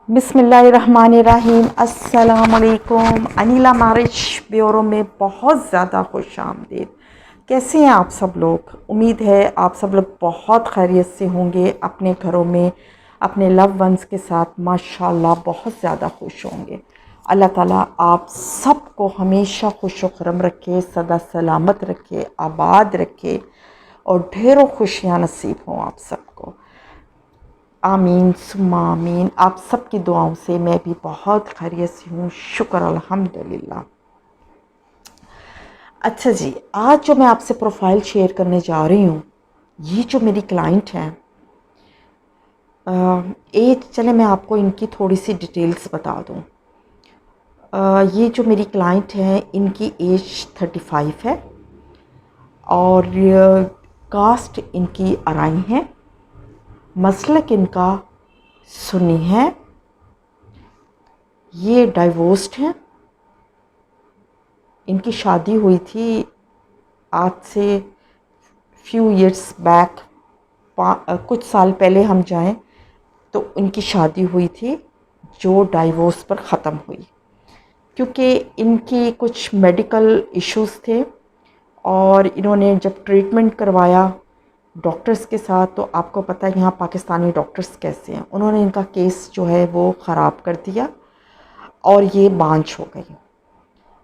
बिस्मिल्लाहिर्रहमानिर्रहीम। अस्सलामुअलैकुम। Anila marriage bureau में बहुत ज़्यादा खुश आमदीद। कैसे हैं आप सब लोग? उम्मीद है आप सब लोग बहुत खैरियत से होंगे, अपने घरों में अपने लव वंस के साथ माशाल्लाह बहुत ज़्यादा खुश होंगे। अल्लाह ताला आप सबको हमेशा खुश व खुरम रखे, सदा सलामत रखे, आबाद रखे और ढेरों खुशियाँ नसीब हों आप सबको। आमीन सुम्मा आमीन। आप सबकी दुआओं से मैं भी बहुत खैरियत से हूँ, शुक्र अल्हम्दुलिल्लाह। अच्छा जी, आज जो मैं आपसे प्रोफाइल शेयर करने जा रही हूँ, ये जो मेरी क्लाइंट हैं, एज चले मैं आपको इनकी थोड़ी सी डिटेल्स बता दूँ। ये जो मेरी क्लाइंट हैं इनकी एज 35 है और कास्ट इनकी अराई है, मसलक इनका सुन्नी है, ये डाइवोर्स्ड हैं। इनकी शादी हुई थी आज से फ्यू इयर्स बैक, कुछ साल पहले हम जाएं तो इनकी शादी हुई थी जो डाइवोर्स पर ख़त्म हुई, क्योंकि इनकी कुछ मेडिकल इश्यूज़ थे और इन्होंने जब ट्रीटमेंट करवाया डॉक्टर्स के साथ, तो आपको पता है यहाँ पाकिस्तानी डॉक्टर्स कैसे हैं, उन्होंने इनका केस जो है वो ख़राब कर दिया और ये बांझ हो गई,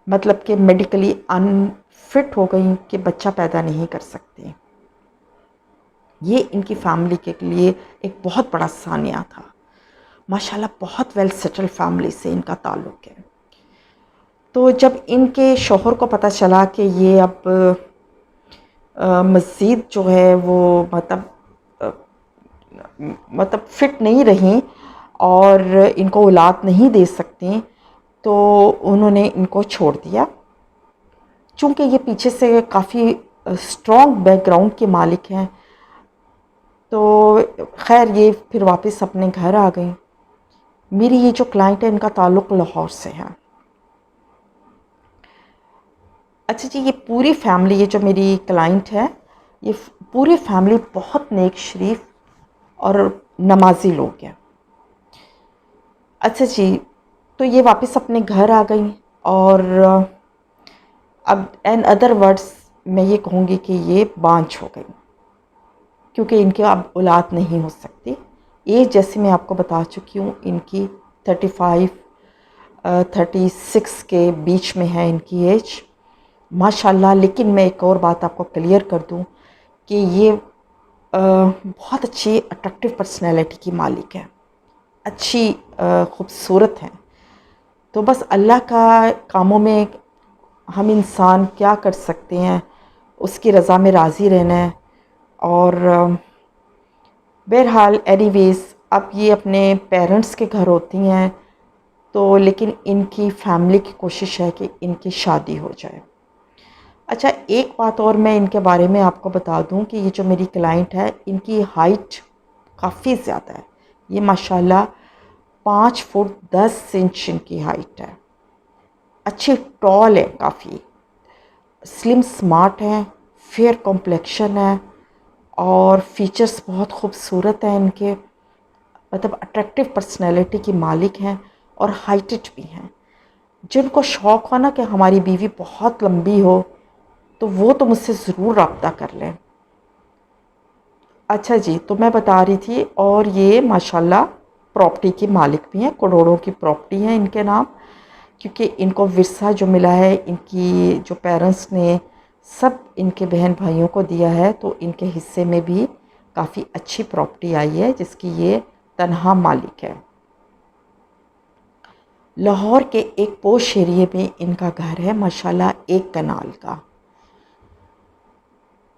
मतलब कि मेडिकली अनफिट हो गई कि बच्चा पैदा नहीं कर सकते। ये इनकी फैमिली के लिए एक बहुत बड़ा सानिया था। माशाल्लाह बहुत वेल सेटल फैमिली से इनका ताल्लुक़ है। तो जब इनके शौहर को पता चला कि ये अब मज़ीद जो है वो मतलब फ़िट नहीं रही और इनको औलाद नहीं दे सकती, तो उन्होंने इनको छोड़ दिया। चूँकि ये पीछे से काफ़ी स्ट्रॉन्ग बैकग्राउंड के मालिक हैं, तो खैर ये फिर वापस अपने घर आ गई। मेरी ये जो क्लाइंट है इनका ताल्लुक़ लाहौर से है। अच्छा जी, ये पूरी फैमिली, ये जो मेरी क्लाइंट है, ये पूरी फैमिली बहुत नेक शरीफ और नमाजी लोग हैं। अच्छा जी, तो ये वापस अपने घर आ गई और अब इन अदर वर्ड्स मैं ये कहूँगी कि ये बांझ हो गई, क्योंकि इनके अब औलाद नहीं हो सकती। एज जैसे मैं आपको बता चुकी हूँ इनकी 35 36 के बीच में है इनकी एज माशाल्लाह। लेकिन मैं एक और बात आपको क्लियर कर दूँ कि ये बहुत अच्छी अट्रैक्टिव पर्सनैलिटी की मालिक है, अच्छी ख़ूबसूरत हैं। तो बस अल्लाह का कामों में हम इंसान क्या कर सकते हैं, उसकी रज़ा में राज़ी रहना है। और बहरहाल एनीवेज़ अब ये अपने पेरेंट्स के घर होती हैं, तो लेकिन इनकी फैमिली की कोशिश है कि इनकी शादी हो जाए। अच्छा, एक बात और मैं इनके बारे में आपको बता दूं कि ये जो मेरी क्लाइंट है इनकी हाइट काफ़ी ज़्यादा है। ये माशाल्लाह 5 फुट 10 इंच इनकी हाइट है, अच्छी टॉल है, काफ़ी स्लिम स्मार्ट है, फेयर कॉम्प्लेक्शन है और फीचर्स बहुत खूबसूरत हैं इनके, मतलब अट्रैक्टिव पर्सनैलिटी की मालिक हैं और हाइटेड भी हैं। जिनको शौक़ हो ना कि हमारी बीवी बहुत लंबी हो, तो वो तो मुझसे ज़रूर रब्ता कर लें। अच्छा जी, तो मैं बता रही थी, और ये माशाल्लाह प्रॉपर्टी की मालिक भी हैं, करोड़ों की प्रॉपर्टी है इनके नाम, क्योंकि इनको विरसा जो मिला है, इनकी जो पेरेंट्स ने सब इनके बहन भाइयों को दिया है, तो इनके हिस्से में भी काफ़ी अच्छी प्रॉपर्टी आई है जिसकी ये तनहा मालिक है। लाहौर के एक पोश एरिए में इनका घर है माशाल्लाह, एक कनाल का।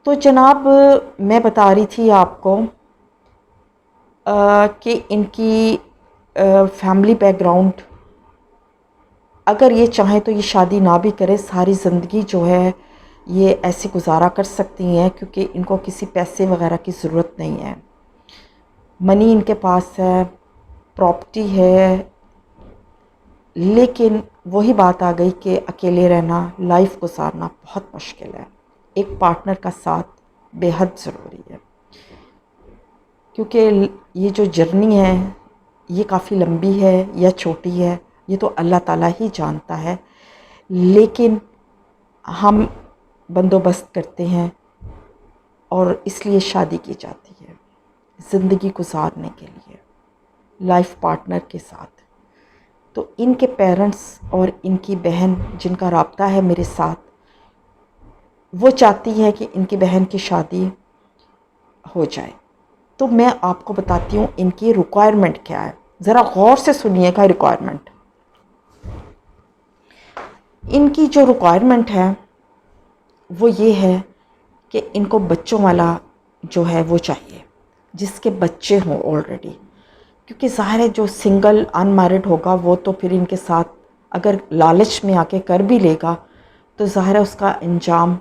तो जनाब, मैं बता रही थी आपको कि इनकी फैमिली बैकग्राउंड, अगर ये चाहें तो ये शादी ना भी करें, सारी ज़िंदगी जो है ये ऐसे गुजारा कर सकती हैं, क्योंकि इनको किसी पैसे वगैरह की ज़रूरत नहीं है। मनी इनके पास है, प्रॉपर्टी है, लेकिन वही बात आ गई कि अकेले रहना, लाइफ गुजारना बहुत मुश्किल है। एक पार्टनर का साथ बेहद ज़रूरी है, क्योंकि ये जो जर्नी है ये काफ़ी लंबी है या छोटी है, ये तो अल्लाह ताला ही जानता है, लेकिन हम बंदोबस्त करते हैं और इसलिए शादी की जाती है, ज़िंदगी गुजारने के लिए लाइफ पार्टनर के साथ। तो इनके पेरेंट्स और इनकी बहन जिनका राब्ता है मेरे साथ, वो चाहती है कि इनकी बहन की शादी हो जाए। तो मैं आपको बताती हूँ इनकी रिक्वायरमेंट क्या है, ज़रा गौर से सुनिएगा। रिक्वायरमेंट, इनकी जो रिक्वायरमेंट है वो ये है कि इनको बच्चों वाला जो है वो चाहिए, जिसके बच्चे हों ऑलरेडी, क्योंकि ज़ाहिर है जो सिंगल अनमैरिड होगा वो तो फिर इनके साथ अगर लालच में आके कर भी लेगा तो ज़ाहिर है उसका अंजाम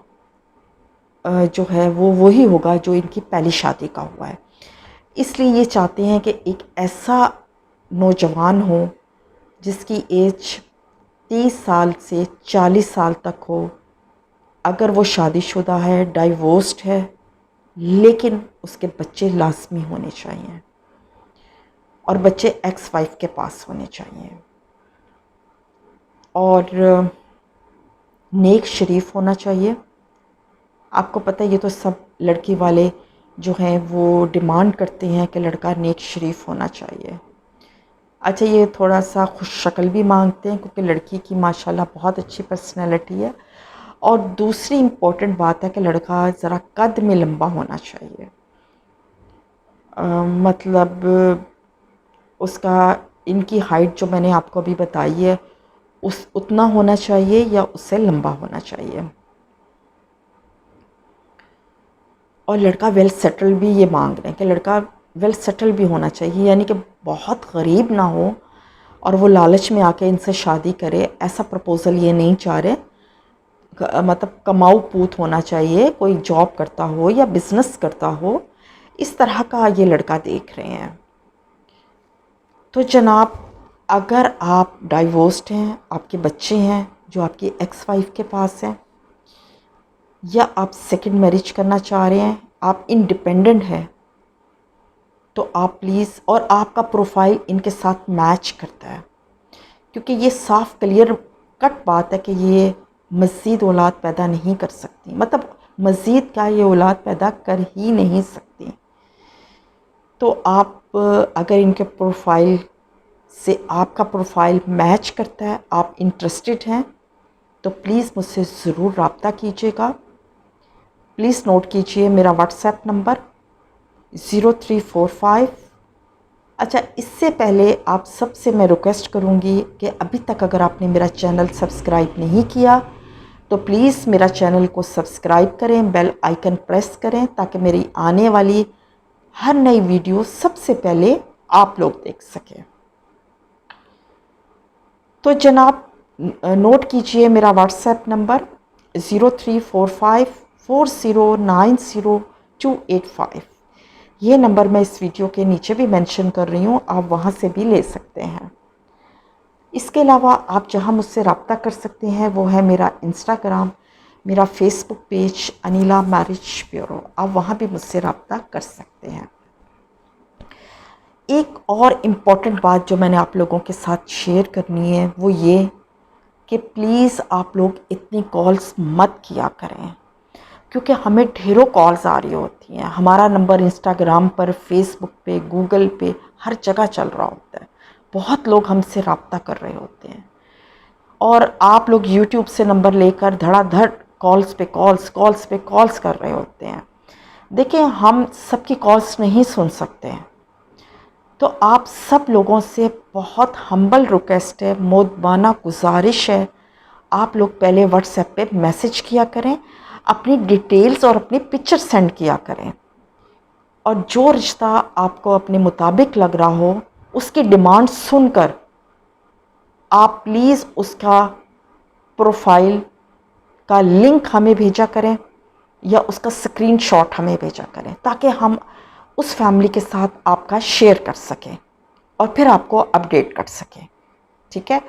जो है वो वही होगा जो इनकी पहली शादी का हुआ है। इसलिए ये चाहते हैं कि एक ऐसा नौजवान हो जिसकी एज 30 साल से 40 साल तक हो, अगर वो शादीशुदा है, डाइवोर्स्ड है, लेकिन उसके बच्चे लाजमी होने चाहिए और बच्चे एक्स वाइफ के पास होने चाहिए और नेक शरीफ होना चाहिए। आपको पता है ये तो सब लड़की वाले जो हैं वो डिमांड करते हैं कि लड़का नेक शरीफ होना चाहिए। अच्छा, ये थोड़ा सा खुश शक्ल भी मांगते हैं क्योंकि लड़की की माशाल्लाह बहुत अच्छी पर्सनैलिटी है। और दूसरी इम्पोर्टेंट बात है कि लड़का ज़रा कद में लंबा होना चाहिए, मतलब उसका, इनकी हाइट जो मैंने आपको अभी बताई है उस उतना होना चाहिए या उससे लंबा होना चाहिए। और लड़का वेल सेटल भी ये मांग रहे हैं कि लड़का वेल सेटल भी होना चाहिए, यानी कि बहुत गरीब ना हो और वो लालच में आके इनसे शादी करे, ऐसा प्रपोज़ल ये नहीं चाह रहे। मतलब कमाऊ पूत होना चाहिए, कोई जॉब करता हो या बिज़नेस करता हो, इस तरह का ये लड़का देख रहे हैं। तो जनाब, अगर आप डाइवोर्स्ड हैं, आपके बच्चे हैं जो आपकी एक्स वाइफ के पास हैं, या आप सेकंड मैरिज करना चाह रहे हैं, आप इंडिपेंडेंट हैं, तो आप प्लीज़, और आपका प्रोफाइल इनके साथ मैच करता है, क्योंकि ये साफ क्लियर कट बात है कि ये मज़ीद औलाद पैदा नहीं कर सकती, मतलब मज़ीद क्या, ये औलाद पैदा कर ही नहीं सकती। तो आप अगर इनके प्रोफाइल से आपका प्रोफाइल मैच करता है, आप इंटरेस्टेड हैं, तो प्लीज़ मुझसे ज़रूर रब्ता कीजिएगा। प्लीज़ नोट कीजिए मेरा व्हाट्सएप नंबर 0345। अच्छा, इससे पहले आप सबसे मैं रिक्वेस्ट करूँगी कि अभी तक अगर आपने मेरा चैनल सब्सक्राइब नहीं किया तो प्लीज़ मेरा चैनल को सब्सक्राइब करें, बेल आइकन प्रेस करें, ताकि मेरी आने वाली हर नई वीडियो सबसे पहले आप लोग देख सकें। तो जनाब, नोट कीजिए मेरा व्हाट्सएप नंबर 0345409028 ये नंबर मैं इस वीडियो के नीचे भी मेंशन कर रही हूँ, आप वहाँ से भी ले सकते हैं। इसके अलावा आप जहाँ मुझसे रब्ता कर सकते हैं वो है मेरा इंस्टाग्राम, मेरा Facebook page Anila marriage bureau, आप वहाँ भी मुझसे रब्ता कर सकते हैं। एक और इम्पॉर्टेंट बात जो मैंने आप लोगों के साथ शेयर करनी है वो ये कि प्लीज़ आप लोग इतनी कॉल्स मत किया करें, क्योंकि हमें ढेरों कॉल्स आ रही होती हैं। हमारा नंबर इंस्टाग्राम पर, फेसबुक पे, गूगल पे, हर जगह चल रहा होता है। बहुत लोग हमसे रब्ता कर रहे होते हैं और आप लोग यूट्यूब से नंबर लेकर धड़ाधड़ कॉल्स पे कॉल्स कर रहे होते हैं। देखिए, हम सबकी कॉल्स नहीं सुन सकते हैं, तो आप सब लोगों से बहुत हम्बल रिक्वेस्ट है, मोदबाना गुजारिश है, आप लोग पहले व्हाट्सएप पे मैसेज किया करें, अपनी डिटेल्स और अपनी पिक्चर सेंड किया करें, और जो रिश्ता आपको अपने मुताबिक लग रहा हो उसकी डिमांड सुनकर आप प्लीज़ उसका प्रोफाइल का लिंक हमें भेजा करें या उसका स्क्रीनशॉट हमें भेजा करें, ताकि हम उस फैमिली के साथ आपका शेयर कर सकें और फिर आपको अपडेट कर सकें। ठीक है,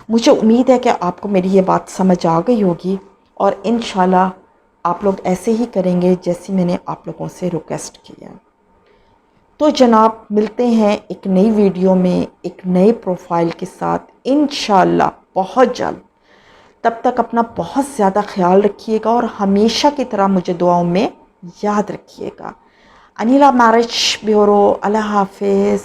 मुझे उम्मीद है कि आपको मेरी ये बात समझ आ गई होगी और इंशाल्लाह आप लोग ऐसे ही करेंगे जैसी मैंने आप लोगों से रिक्वेस्ट की है। तो जनाब मिलते हैं एक नई वीडियो में एक नए प्रोफाइल के साथ इंशाल्लाह बहुत जल्द। तब तक अपना बहुत ज़्यादा ख्याल रखिएगा और हमेशा की तरह मुझे दुआओं में याद रखिएगा। अनिला मैरिज ब्यूरो, अल्लाह हाफिज़।